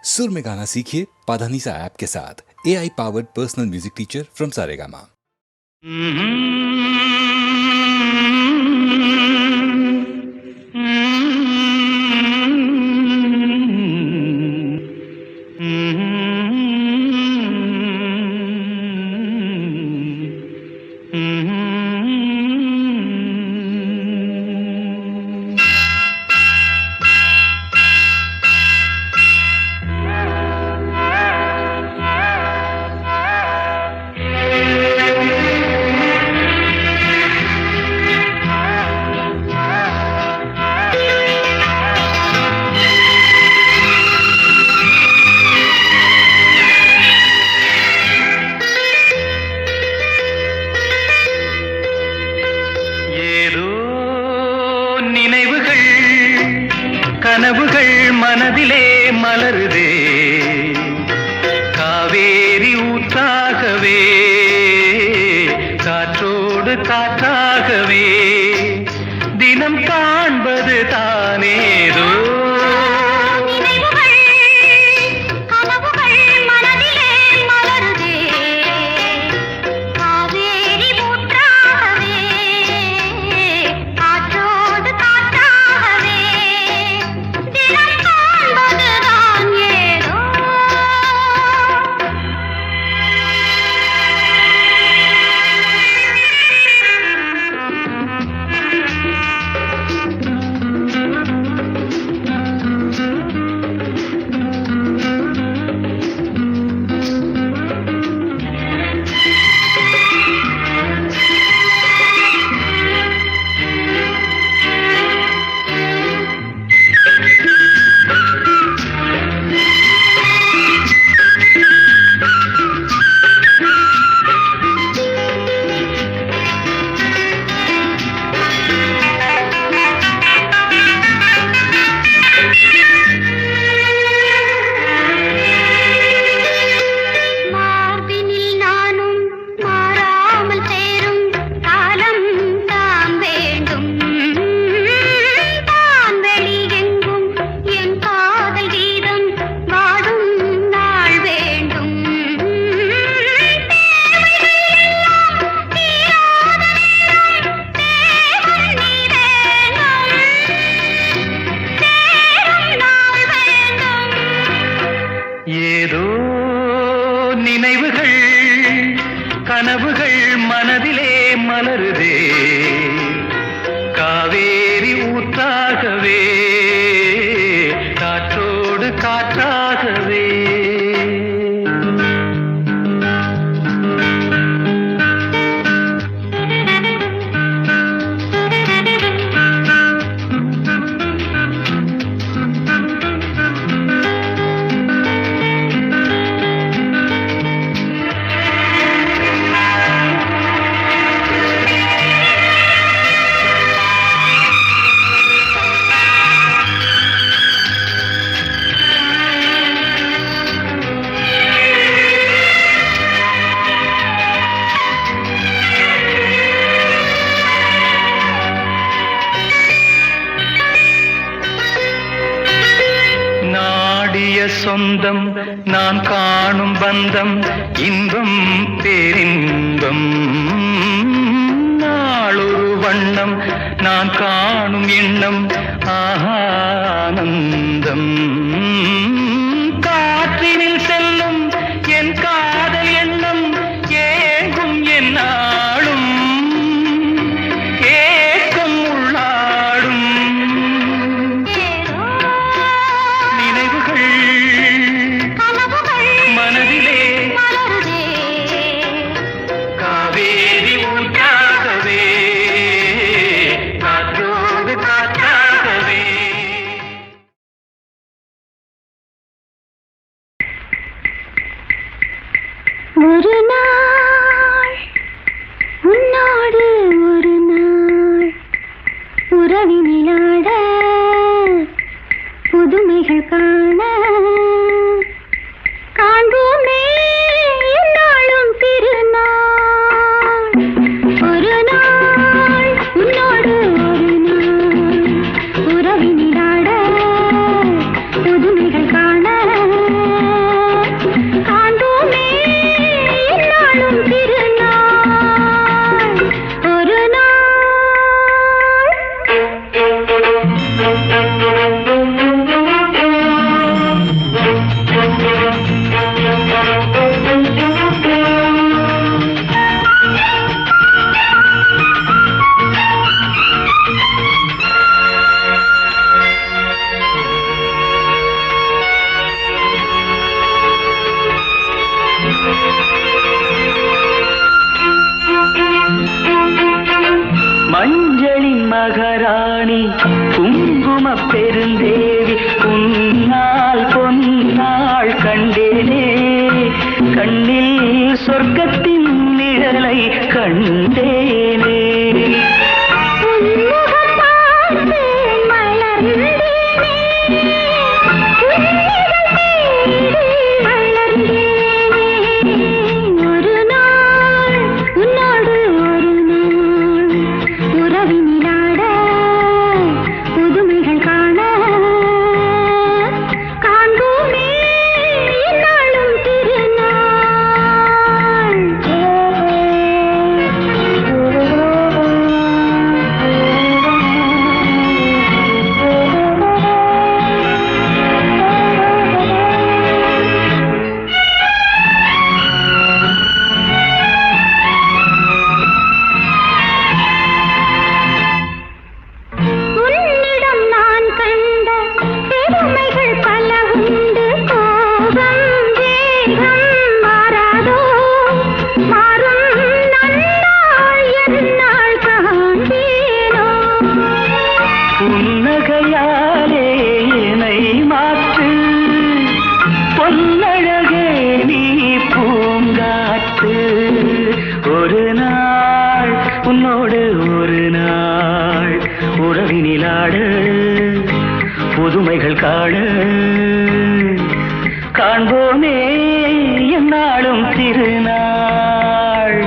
सुर में गाना सीखिए पाधानीसा ऐप के साथ। AI powered personal music teacher from Saregama. நினைவுகள் கனவுகள் மனதிலே மலருதே காவேரி ஊற்றாகவே காற்றோடு காற்றாகவே தினம் காண்பது தானேதோ ஏதோ நினைவுகள் கனவுகள் மனதிலே மலருதே காவேரி ஊற்றாகவே காற்றோடு காற்றாகவே சொந்தம் நான் காணும் பந்தம் இன்பம் பேரின்பம் நாளொரு வண்ணம் நான் காணும் எண்ணம் ஆனந்தம் காற்றினில் செல்லும் என் காதல் எண்ணம் ஏங்கும் என் நாளும் ஏக்கம் உள்ளாடும் நினைவுகள் மனதிலே காவேரி ஊற்றாகவே காற்றோடு காற்றாகவே சொர்க்கத்தின் நிழலை கண்டேனே. புன்னகையாலே என்னை மாற்று பொன்னழகே நீ பூங்காற்று. ஒரு நாள் உன்னோடு ஒரு நாள் உறவினிலாடு புதுமைகள் காண காண்போமே என்னாலும் திருநாள்.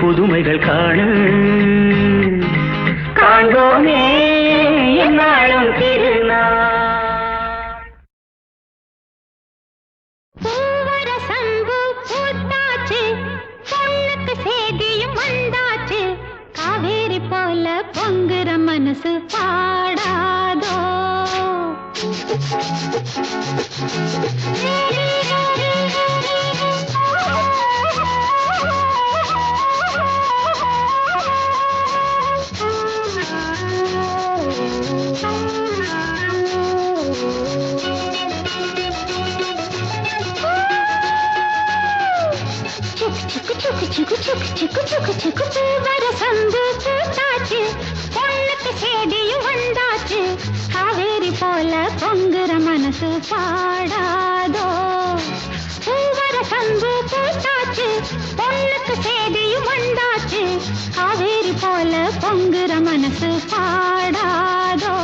புதுமைகள் காண காண்போமே என்னாலும் திருநாள். பூவரசம்பு பூத்தாச்சு, பொண்ணுக்கு சேதியும் வந்தாச்சு, காவேரி போல பொங்குற மனசு பாடாதோ. பூவரசம்பு பூத்தாச்சு, பொண்ணுக்கு சேதியும் வந்தாச்சு, காவேரி போல பொங்குற மனசு பாடாதோ. பூவரசம்பு பூத்தாச்சு, பொண்ணுக்கு சேதியும் வந்தாச்சு, காவேரி போல பொங்குற மனசு பாடாதோ.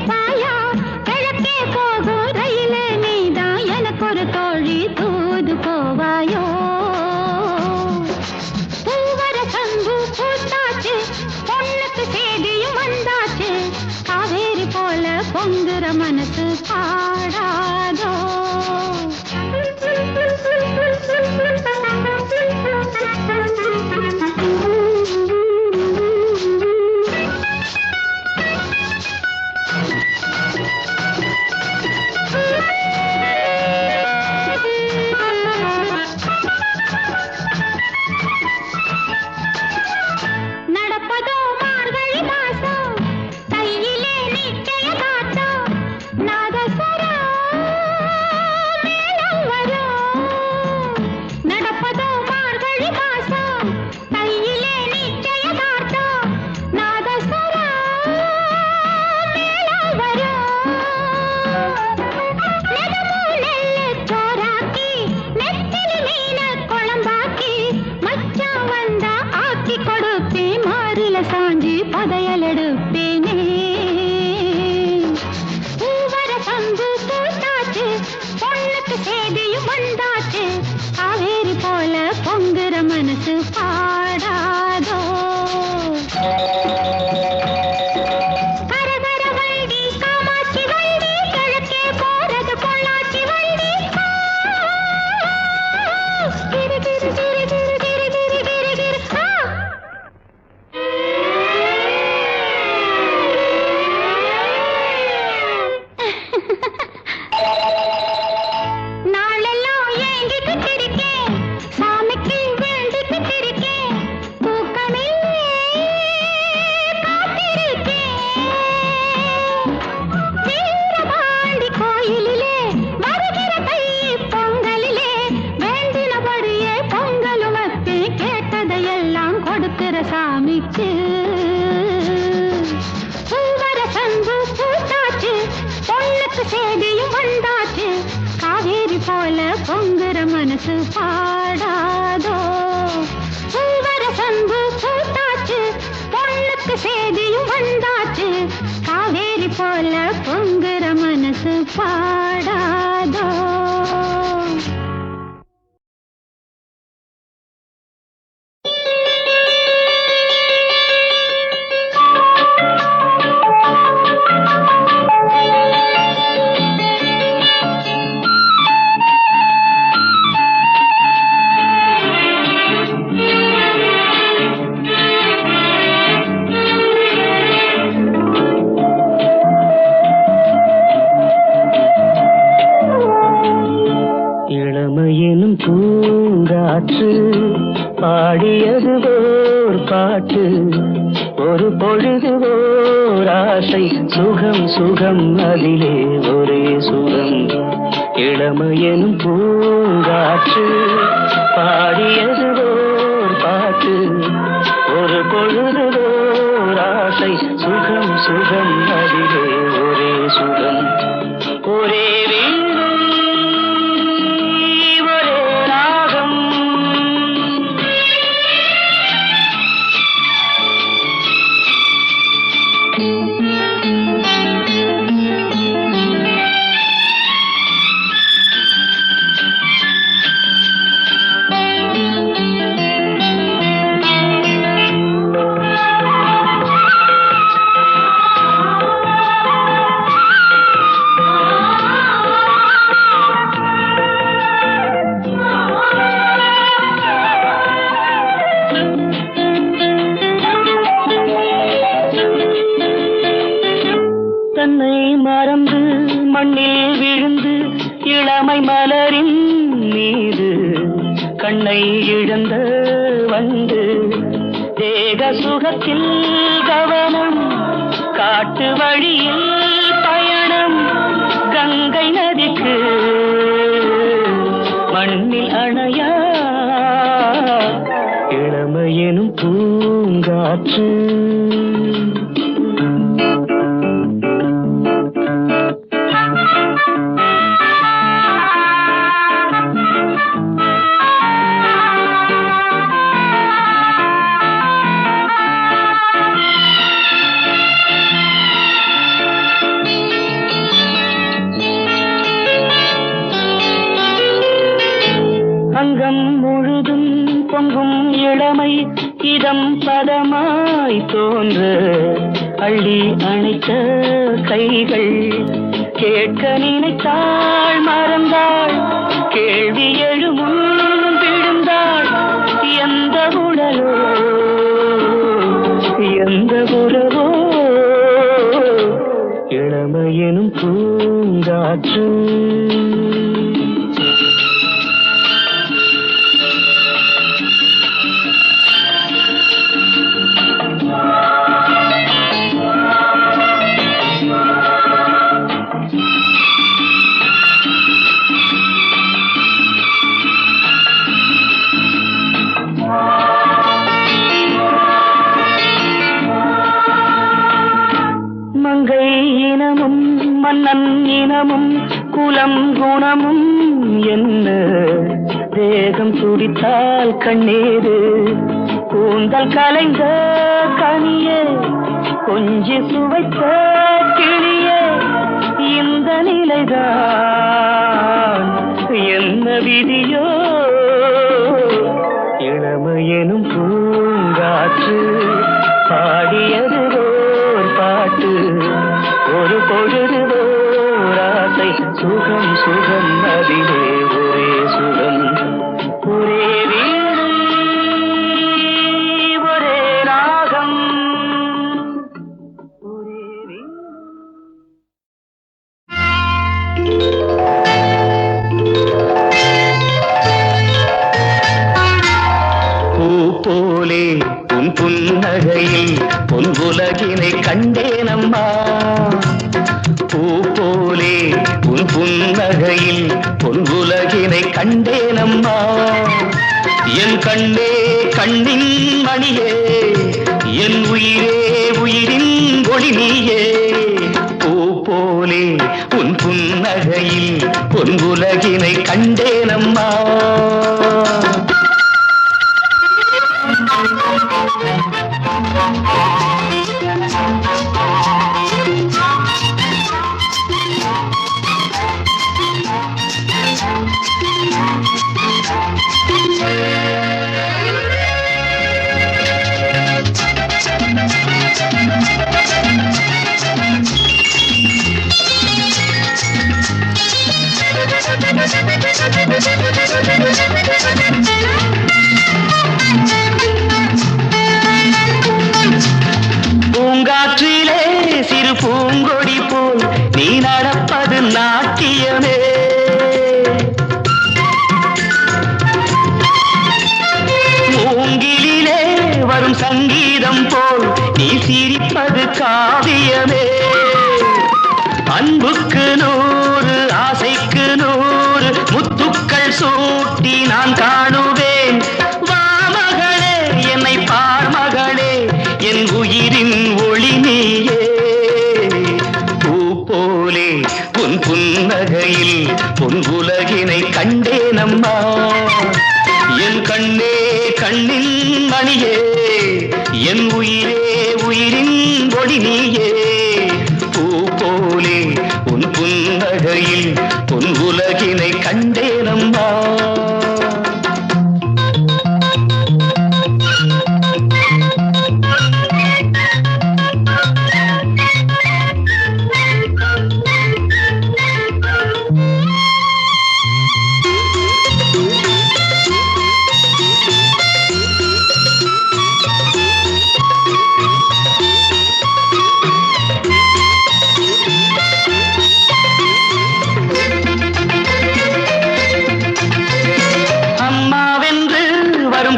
பாயா கிழக்கே போ பொங்குற மனசு பாடாதோ மனசு பாடாதோ கரகர வண்டி காமாட்சி வண்டி கிழக்கே போறது பொள்ளாச்சி வண்டி கிரு கிரு கிரு கிரு கிரு கிரு கிரு கிரு நாளெல்லாம் ஏங்கிட்டு இருக்கேன் சாமிக்கு சாமிக்கு பூவர சந்து பூத்தாச்சு பொண்ணுக்கு சேதியும் வந்தாச்சு காவேரி போல பொங்குற மனசு பாடாதோ பூவர சந்து பூத்தாச்சு பொண்ணுக்கு சேதியும் வந்தாச்சு காவேரி போல பொங்குற மனசு பாடாதோ பூங்காற்று பாடியது ஓர் பாட்டு ஒரு பொழுது ஓர் ஆசை சுகம் சுகம் அதிலே ஒரே சுகம் இளமையெனும் பூங்காற்று பாடியது ஓர் பாட்டு ஒரு பொழுது ஓர் ஆசை சுகம் சுகம் அதிலே ஒரே சுகம் ஒரே மறந்து மண்ணில் விழுந்து இளமை மலரின் மீது கண்ணை இழந்த வந்து தேக சுகத்தில் கவனம் காட்டு வழியில் பயணம் கங்கை நதிக்கு மண்ணில் அணையா இளமையெனும் பூங்காற்று அங்கம் முழுதும் பொங்கும் இளமை இதம் பதமாய் தோன்ற அள்ளி அணைத்த கைகள் கேட்க நினைத்தாள் மறந்தாள், கேள்வி எழுமுன் விழுந்தாள். எந்த உடலோ எந்த உறவோ இளமையெனும் பூங்காற்று. மங்கை இனமும் மன்னன் இனமும் குலம் குணமும் என்ன, தேகம் துடித்தால் கண்ணீரு, கூந்தல் கலைந்த கனியே, கொஞ்சி சுவைத்த கிளியே, இந்த நிலைதான் என்ன விதியோ. இளமையெனும் பூங்காற்று பாடியது ஓர் பாட்டு, ஒரு பொழுது ஓர் ஆசை, சுகம் சுகம் அதிலே ஒரே சுகம், ஒரே வீடு ஒரே ராகம், ஒரே வீடு. பூ போலே உன் புன்னகையில் பொன் உலகினை கண்டேனம்மா. பூ போலே உன் புன்னகையில் பொன் உலகினை கண்டேனம்மா. என் கண்ணே கண்ணின் மணியே, என் உயிரே உயிரின் ஒளி நீயே. பூ போலே உன் புன்னகையில் பொன் உலகினை கண்டேனம்மா. பூங்காற்றிலே சிறு பூங்கொடி போல் நீ நடப்பது நாட்டியமே. மூங்கிலே வரும் சங்கீதம் போல் நீ சிரிப்பது காவியமே. அன்புக்கு 100 ஆசைக்கு 100 முத்துக்கள் சூட்டி நான் காணுவேன். வா மகளே என்னை பார் மகளே, என் உயிரின் ஒளி நீயே. பூ போலே உன் புன்னகையில் பொன் உலகினை கண்டேனம்மா. என் கண்ணே கண்ணின் மணியே, என் உயிரே உயிரின் ஒளி நீயே. பூ போலே உன் புன்னகையில் பொன் உலகினை கண்டேனம்மா.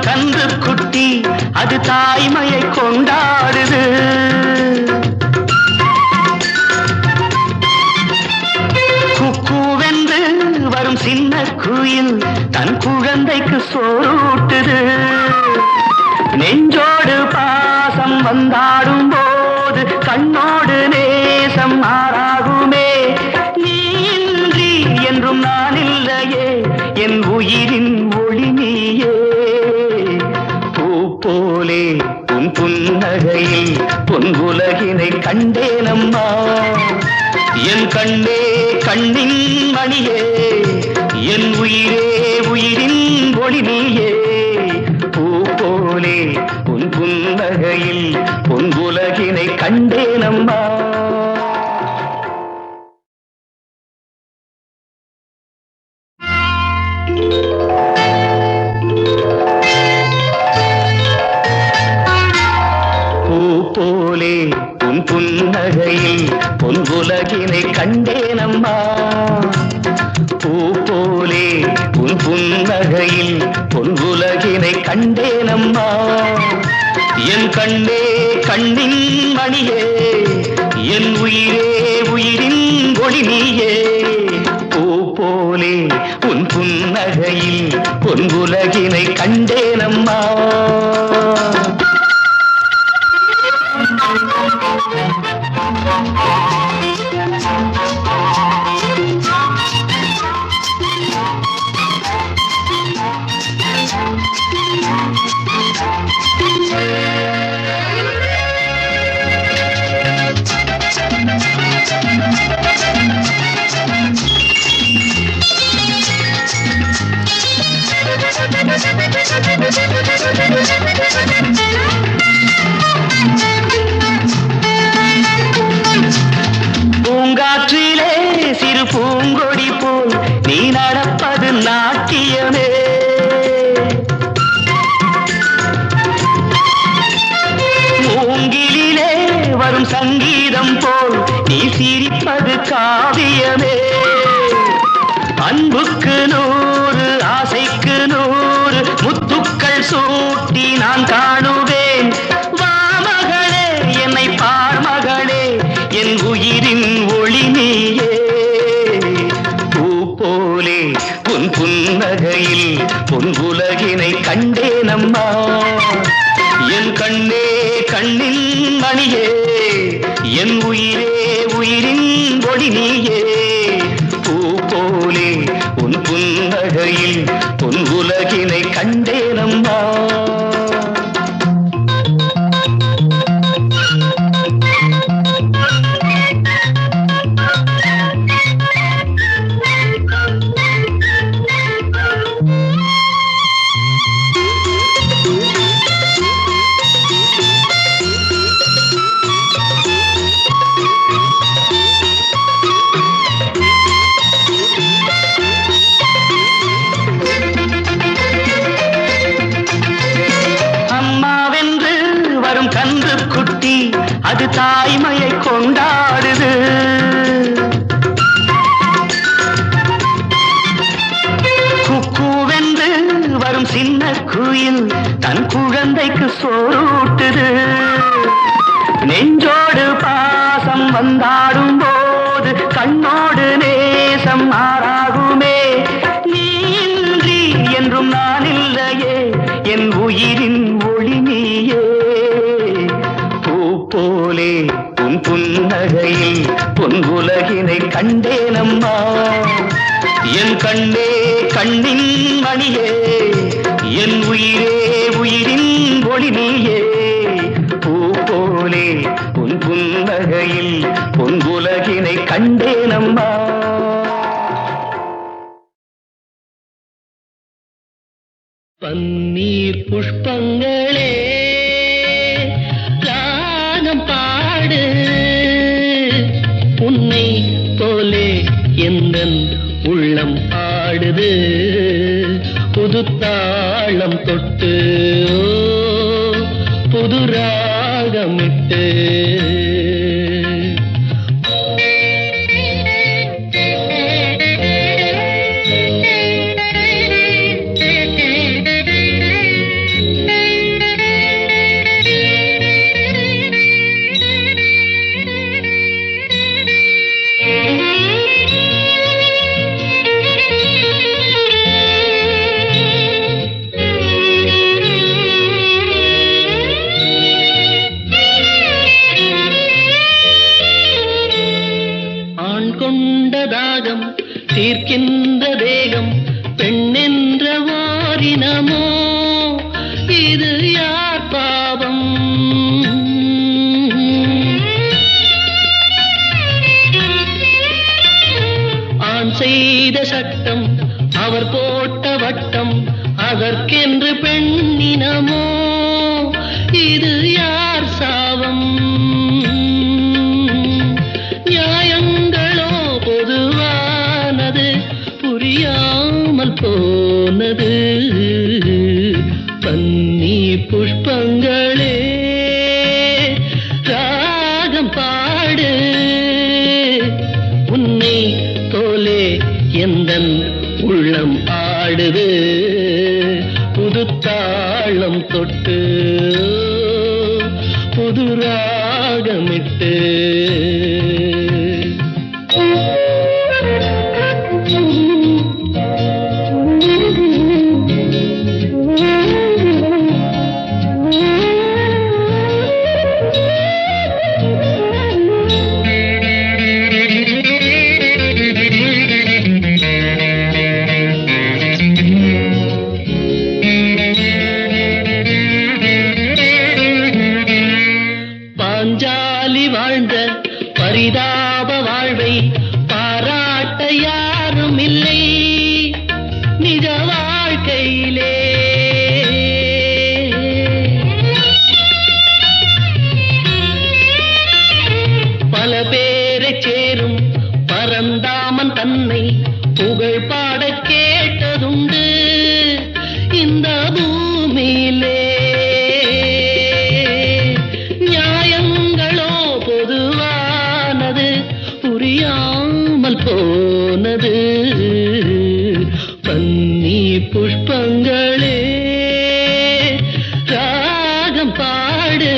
கன்று குட்டி அது தாய்மையை கொண்டாடுது. குக்கூவென்று வரும் சின்ன குயில் தன் குழந்தைக்கு சோறூட்டுது. நெஞ்சோடு பாசம் வந்தாடும் போது கண்ணோடு நேசம் மாறாகுமே. நீ இன்றி என்றும் நான் இல்லையே, என் உயிரின் ஒளி நீயே. போலே உன் புன்னகையில் பொன் உலகினை கண்டேனம்மா. என் கண்ணே கண்ணின் மணியே, என் உயிரே உயிரின் ஒளி நீயே. பூ போலே உன் புன்னகையில் பொன் உலகினை கண்டேனம்மா. பொன் உலகினை கண்டேனம்மா பூ போலே உன் புன்னகையில் பொன் உலகினை கண்டேனம்மா என் கண்ணே கண்ணின் மணியே என் உயிரே உயிரின் ஒளி நீயே பூ போலே உன் புன்னகையில் பொன் உலகினை கண்டேனம்மா பூங்காற்றிலே சிறு பூங்கொடி போல் நீ நடப்பது நாட்டியமே மூங்கிலே வரும் சங்கீதம் போல் நீ சிரிப்பது காவியமே அன்புக்கு 100 ஆசைக்கு 100 முத்துக்கள் சூட்டி நான் காணுவேன் வா மகளே என்னை பார் மகளே என் உயிரின் ஒளி நீயே பூ போலே உன் புன்னகையில் பொன் உலகினை கண்டேனம்மா என் கண்ணே கண்ணின் மணியே என் உயிரே உயிரின் ஒளி நீயே பூ போலே உன் புன்னகையில் பொன் உலகினை கண்டேனம்மா அது தாய்மையை கொண்டாடுது குக்கூவென்று வரும் சின்ன குயில் தன் குழந்தைக்கு சோறூட்டுது நெஞ்சோடு பாசம் வந்தாடும் போது கண்ணோடு நேசம் மாறாகுமே நீன்றி என்றும் நான் இல்லையே என் உயிரின் ஒளி நீயே போலே உன் புன்னகையில் பொன் உலகினை கண்டேனம்மா என் கண்ணே கண்ணின் மணியே என் உயிரே உயிரின் ஒளி நீயே பூ போலே உன் புன்னகையில் பொன் உலகினை கண்டேனம்மா பன்னீர் புஷ்பங்களே பாடு உன்னை போலே எந்தன் உள்ளம் பாடுது புது தாளம் தொட்டு புது ராகமிட்டு தீர்க்கின்ற தேகம் பெண்ணென்ற வாரினமோ இது யார் பாவம் ஆண் செய்த சட்டம் அவர் போட்ட வட்டம் அதற்கென்று பெண்ணினமோ இது யார் சாவம் நியாயங்களோ பொதுவானது புரியாமல் போனது பன்னீர் புஷ்பங்களே ராகம் பாடு எந்தன் உள்ளம் ஆடுது புது தாளம் தொட்டு புது ராகமிட்டு. பாஞ்சாலி வாழ்ந்த பரிதாப வாழ்வை பாராட்ட யாரும் இல்லை நிஜ வாழ்க்கையிலே. பல பேரை சேரும் பரந்தாமன் தன்னை புகழ் பாட கேட்டதுண்டு இந்த பூமியிலே. நியாயங்களோ பொதுவானது புரியாமல் போனது. பன்னி புஷ்பங்களே ராகம் பாடு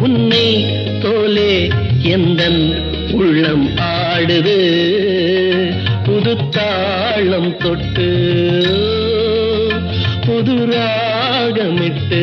உன்னை போலே எந்தன் உள்ளம் ஆடுது புது தாளம் தொட்டு புது ராகமிட்டு.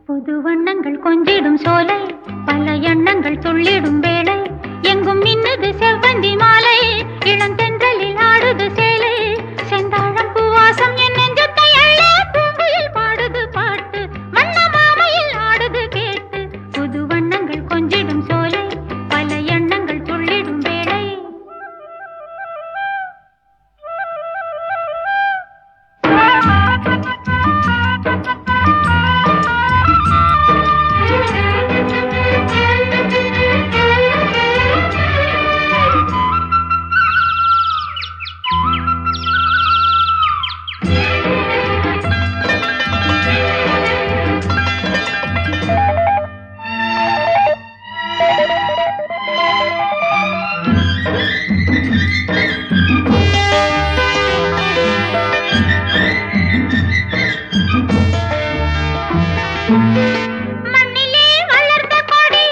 புது வண்ணங்கள் கொஞ்சிடும் சோலை பல எண்ணங்கள் துள்ளிடும் வேளை எங்கும் மின்னுது செவ்வந்தி மாலை இளந்தென்றலில் ஆடுது சேலை செந்தாழம் பூவாசம் என் நெஞ்சத்தை அள்ள பூங்குயில் பாடுது பாட்டு வண்ண மாமையில் ஆடுது கேட்டு. புது வண்ணங்கள் கொஞ்சிடும் சோலை பல எண்ணங்கள் துள்ளிடும் வேளை. மண்ணிலே வளர்ந்த கொடி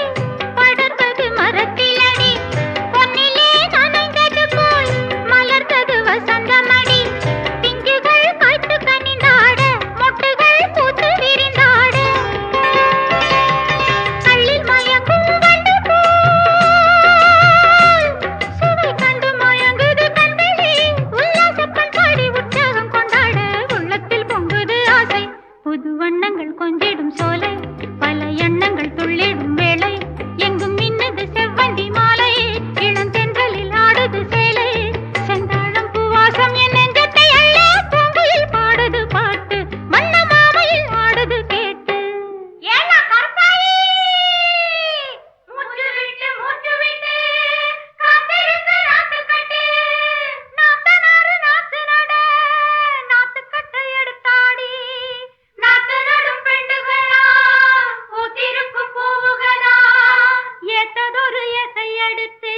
படர்ந்தது மரத்திலடி பொன்னிலே நனைந்தது போல் மலர்ந்தது வசந்தமடி. பிஞ்சுகள் காய்த்து கனிந்தாட மொட்டுகள் பூத்து விரிந்தாட கள்ளில் மயக்கும் வண்டு போல் சுவை கண்டு மயங்குது கண்களே உல்லாசப்பன் பாடி உற்சாகம் கொண்டாட உள்ளத்தில் பொங்குது ஆசை. புது வண்ணங்கள் கொஞ்சிடும் சோலை பல எண்ணங்கள் துள்ளிடும் வேளை எங்கும் மின்னது செவ்வந்தி மாலை இளந்தென்றலில் ஆடுது சேலை செந்தாழம் பூவாசம் என் நெஞ்சத்தை அள்ள பூங்குயில் பாடுது பாட்டு வண்ண மாமையில் ஆடுது கேட்டு. ஏன்னா கர்த்தாயி மூச்சு விட்டு காத்திருக்க நாத்து கட்டு நாத்து நாறு நாத்து நட நாத்து கட்டை எடுத்தாடி நாத்து நடும் பெண்டுகளா பூத்திருக்கும் பூவுகளா ஏத்ததொரு எசை எடுத்து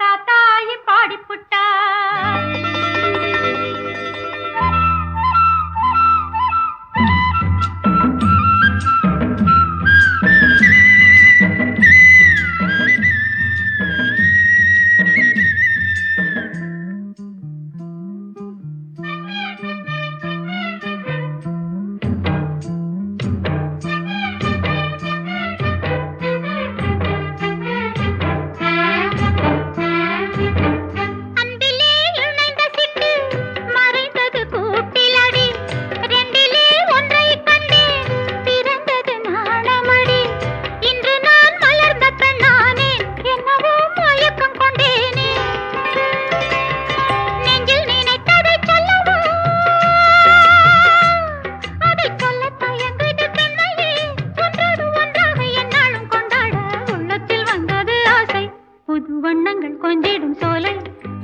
காத்தாயி பாடிப்புட்டா.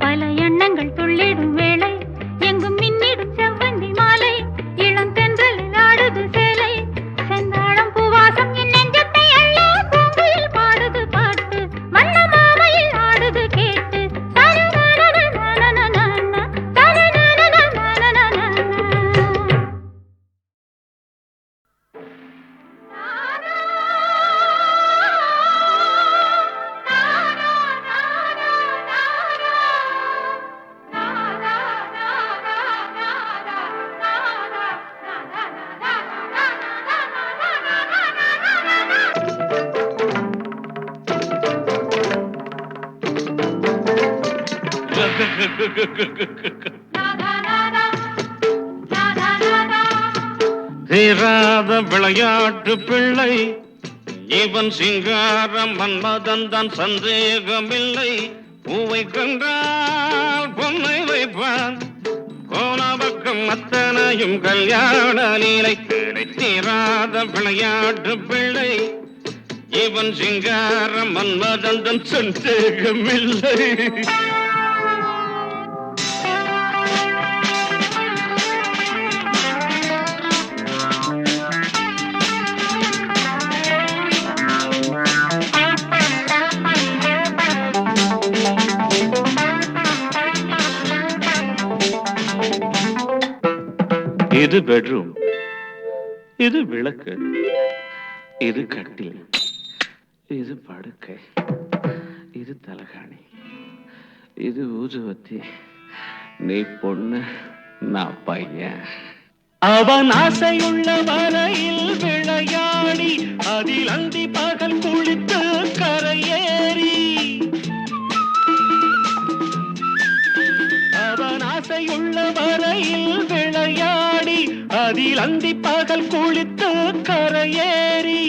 பல எண்ணங்கள் துள்ளிடும் வேளை எங்கும் மின்னிடும் செவ்வந்தி மாலை இளம் தென்றலில் ஆடுது சேலை செந்தாழம் பூவாசம் என் நெஞ்சத்தை அள்ளி பூங்குயில் பாடுது பாட்டு வண்ண மாமையில் ஆடுது கேட்டு தீராத விளையாட்டு பிள்ளை இவன் சிங்காரம் மன்மதன் தான் சந்தேகமில்லை பூவை கண்டால் பொன்னை வைப்பான் போன பக்கம் அத்தனையும் கல்யாண லீலை தீராத விளையாட்டு பிள்ளை இவன் சிங்காரம் மன்மதன் தான் சந்தேகமில்லை இது பெட்ரூம், இது விளக்கு, இது கட்டில், இது படுக்கை, இது தலகாணி, இது ஊதுவத்தி, நீ பொண்ணு நான் பையன். அவன் ஆசையுள்ள வரையில் விளையாடி அதில் அந்தி பகல் குளித்து கரையேறி அவன் ஆசையுள்ள வரையில் விளையாடி அதில் அந்தி பகல் குளித்து கரையேறி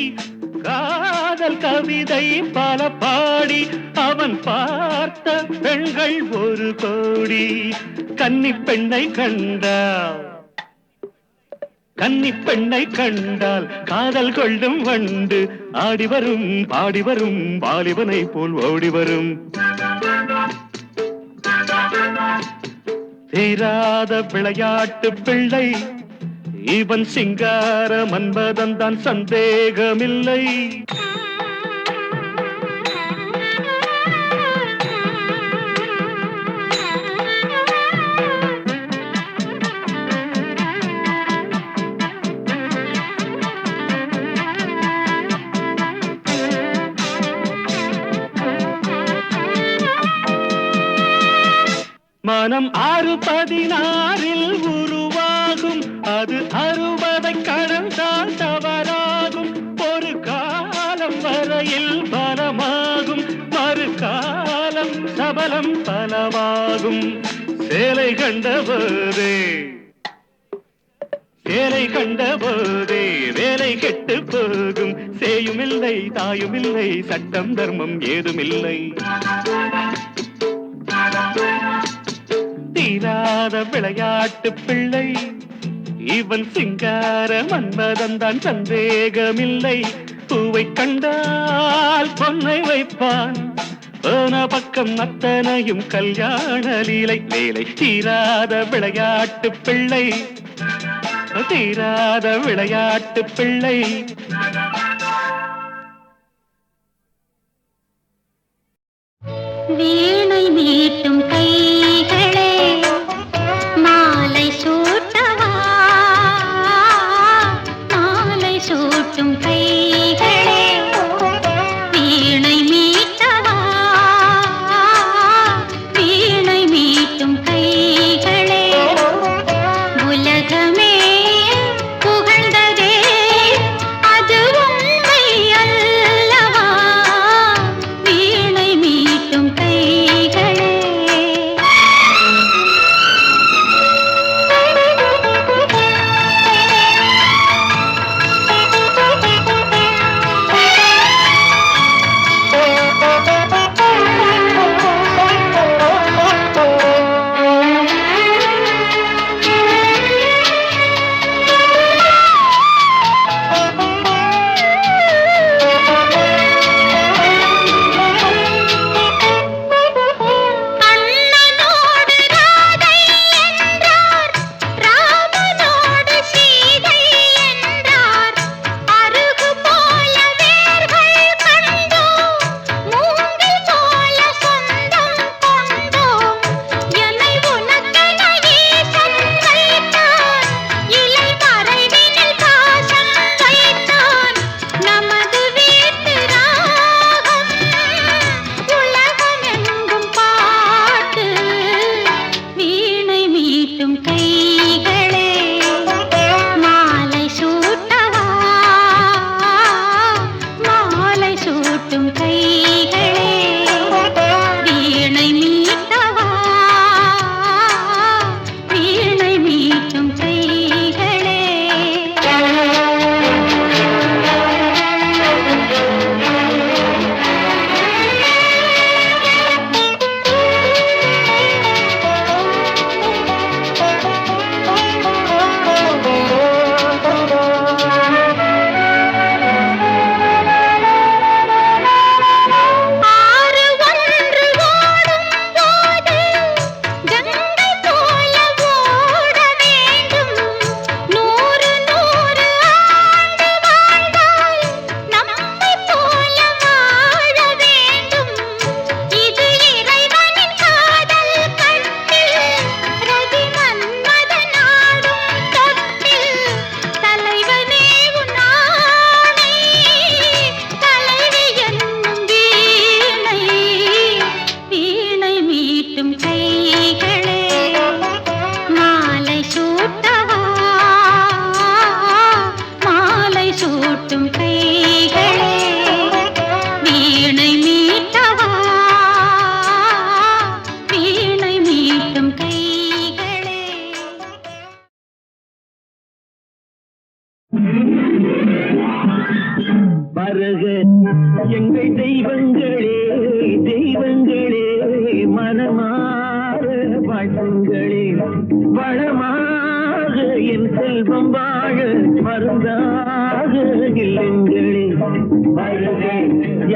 காதல் கவிதை பல பாடி அவன் பார்த்த பெண்கள் ஒரு கோடி கன்னி பெண்ணை கண்டால் கன்னி பெண்ணை கண்டால் காதல் கொள்ளும் வண்டு ஆடி வரும் பாடி வரும் வாலிபனை போல் ஓடி வரும். தீராத விளையாட்டு பிள்ளை இவன் சிங்கார மன்மதன் தான் சந்தேகமில்லை. மனம் 6-16 உருவாகும் அது 60 கடந்தால் தவறாகும். ஒரு காலம் வரையில் பலமாகும் மறு காலம் சபலம் பலவாகும். சேலை கண்டபோதே சேலை கண்டபோதே வேலை கெட்டு போகும். சேயுமில்லை தாயுமில்லை சட்டம் தர்மம் ஏதுமில்லை. தீராத விளையாட்டு பிள்ளை இவன் சிங்கார மன்மதன் தான் சந்தேகமில்லை. பூவை கண்டால் பொன்னை வைப்பான் போன பக்கம் அத்தனையும் கல்யாண லீலை வேலை. தீராத விளையாட்டு பிள்ளை தீராத விளையாட்டு பிள்ளை. வீணை மீட்டும் கைகளே மாலை சூட்டவா மாலை சூட்டும் கைகளே வீணை மீட்டவா வீணை மீட்டும் கைகளே உலகமே புகழ்ந்ததே அதுவோ வருக எங்கள் தெய்வங்களே தெய்வங்களே மனமாற வாழ்த்துங்களே வளமாக என் செல்வம் வாழ மருந்தாக இல்லங்களே வருக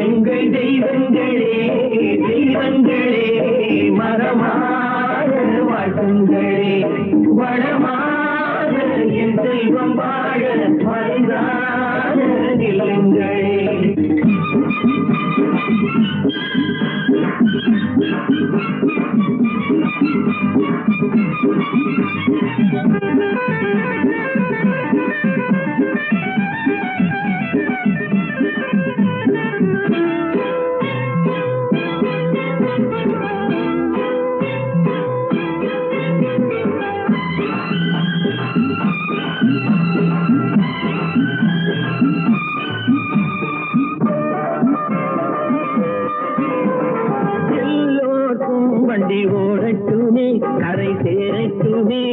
எங்கள் தெய்வங்களே தெய்வங்களே மரமாக வாழ்த்துங்களே வளமாக என் செல்வம் வாழ மருந்தாக இல்லங்களே வண்டி ஓடட்டுமே கரை சேரட்டுமே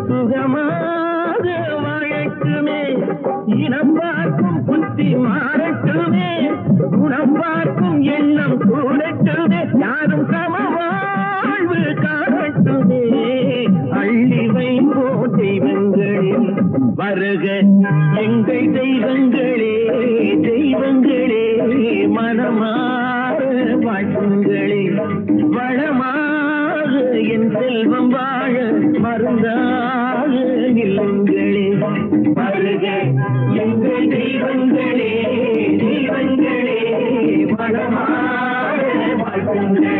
சுகமாக வாழட்டுமே இனம் பார்க்கும் புத்தி மாறட்டுமே குணம் பார்க்கும் எண்ணம் கூடட்டுமே யாரும் சமவாழ்வு காணட்டுமே அள்ளி வைப்போ தெய்வங்களே வருக எங்கள் தெய்வங்களே தெய்வங்களே மனமாற வாழ்த்துங்களே வளமாக என் செல்வம் வாழ மருந்தாக இல்லங்களே வருக எங்கள் தெய்வங்களே தெய்வங்களே வளமாக வாழ்த்துங்களே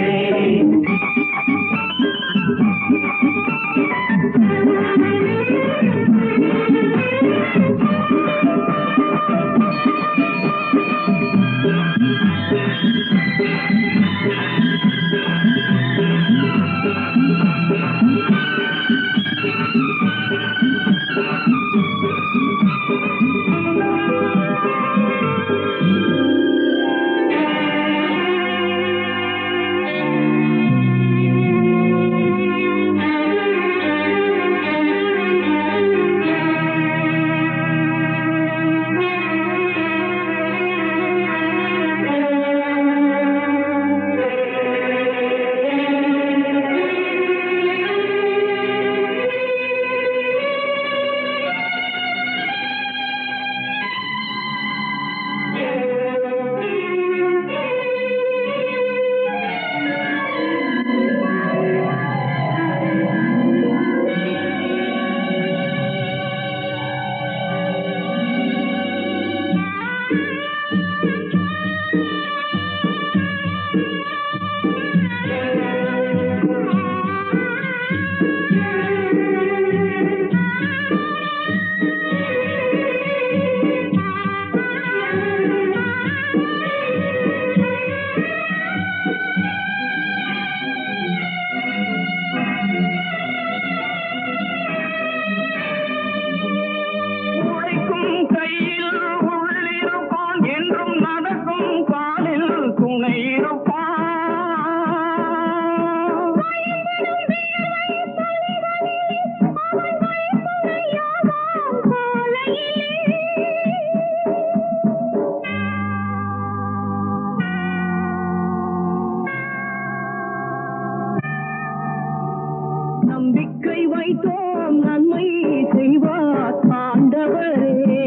நம்பிக்கை வைத்தோம் நன்மை செய்வார் ஆண்டவரே.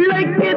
பிள்ளைக்கு